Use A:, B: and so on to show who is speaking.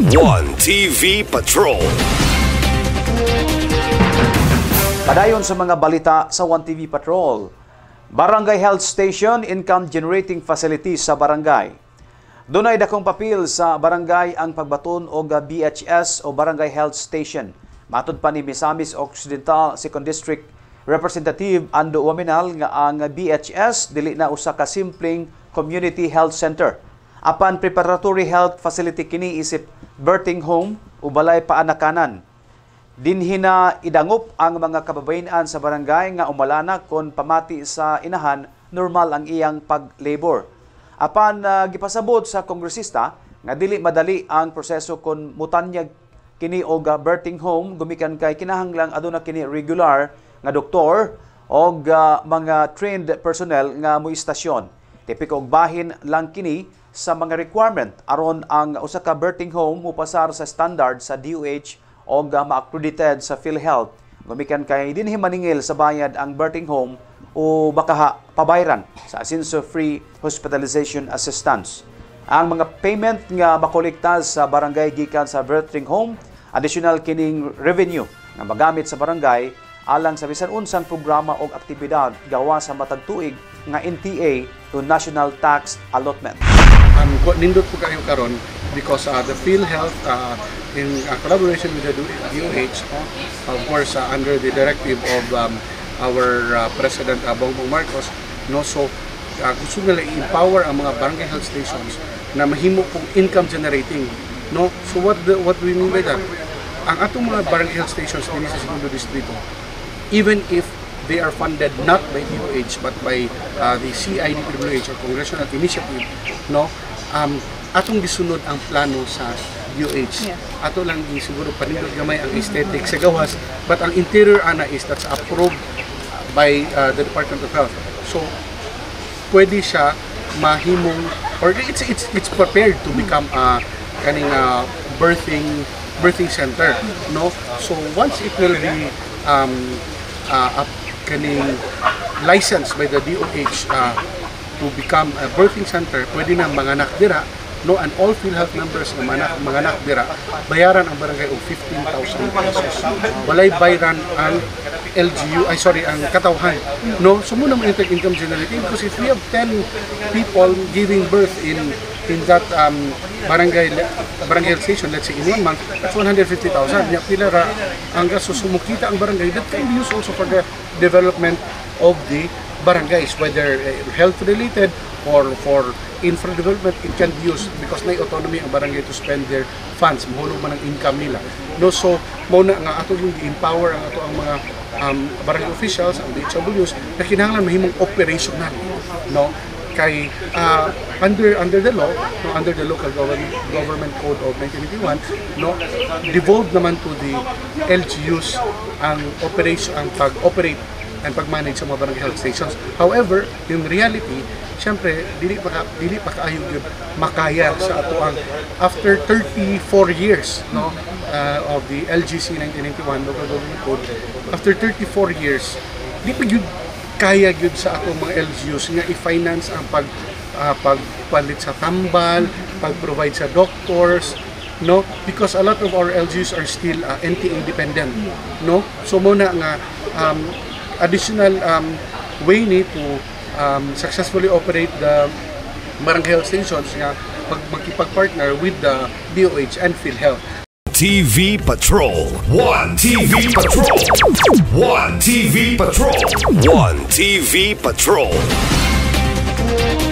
A: One TV Patrol.
B: Padayon sa mga balita sa One TV Patrol. Barangay Health Station, income generating facilities sa barangay. Dunay dakong papel sa barangay ang pagbaton og BHS o Barangay Health Station. Matud pa ni Misamis Occidental 2nd District Representative Ando Waminal nga ang BHS dili na usa ka simpleng community health center. Apan preparatory health facility kini isip birthing home o balay paanakanan. Dinhi na idangop ang mga kababayenan sa barangay nga umalana kon pamati sa inahan normal ang iyang pag-labor. Apan gipasabot sa kongresista nga dili madali ang proseso kon mutanyag kini og birthing home gumikan kay kinahanglang aduna kini regular nga doktor og mga trained personnel nga moistasyon. Tipiko og bahin lang kini sa mga requirement aron ang usa ka birthing home mupasar sa standard sa DOH o ma-accredited sa PhilHealth. Gumikan kay dinhi maningil sa bayad ang birthing home o baka pabayran sa Asinso-free hospitalization assistance. Ang mga payment nga makolekta sa barangay gikan sa birthing home, additional kining revenue nga magamit sa barangay alang sa bisan unsang programa o aktibidad gawa sa matag tuig nga NTA to National Tax Allotment.
C: Nindot po kayo karon because the PhilHealth in collaboration with the DOH, of course under the directive of our President Bongbong Marcos, no, so gusto nila i-empower ang mga barangay health stations na mahimo pong income generating, no. So what do we mean by that? Ang atong mga barangay health stations din sa segundo distrito, even if they are funded not by DOH but by the CIDPWH or Congressional Initiative, no, atong gisunod ang plano sa DOH. Ato lang siguro panindot gamay ang aesthetic sa gawas, but ang interior ana is that's approved by the Department of Health. So pwede siya mahimong or it's prepared to become kaning birthing center, no. So once it will be kaning licensed by the DOH to become a birthing center, pwede na manganak dira, no, and all PhilHealth members na manganak dira, bayaran ang barangay og 15,000 pesos. Walay bayaran ang ang katawhan, no. So muna mo income generating because if we have 10 people giving birth in that barangay health station, let's say in 1 month, that's 150,000. Nya pila ra ang gasto sumukita ang barangay, that can be used also for the development of the barangays, whether health related or for infra development. It can be used because may autonomy ang barangay to spend their funds, mahulog man ang income nila, no. So muna nga ato yung empower ang ato ang mga barangay officials, ang DHWs na kinahanglan mahimong operational, no, kay under the law, no, under the local government code of 1981, no, devolved naman to the LGUs ang operation, ang pag-operate and pag-manage sa mga barangay health stations. However, in reality, syempre dili pa kaayo gyud makaya sa ato ang after 34 years, no, of the LGC 1991 local government code. After 34 years, di pa gyud kaya gyud sa ato mga LGUs nga i-finance ang pagpalit sa tambal, pag-provide sa doctors, no, because a lot of our LGUs are still NTA dependent, no. So muna nga additional way ni to successfully operate the barangay health stations nga magkipag-partner with the DOH and PhilHealth.
A: TV Patrol. One TV Patrol. One TV Patrol. One TV Patrol.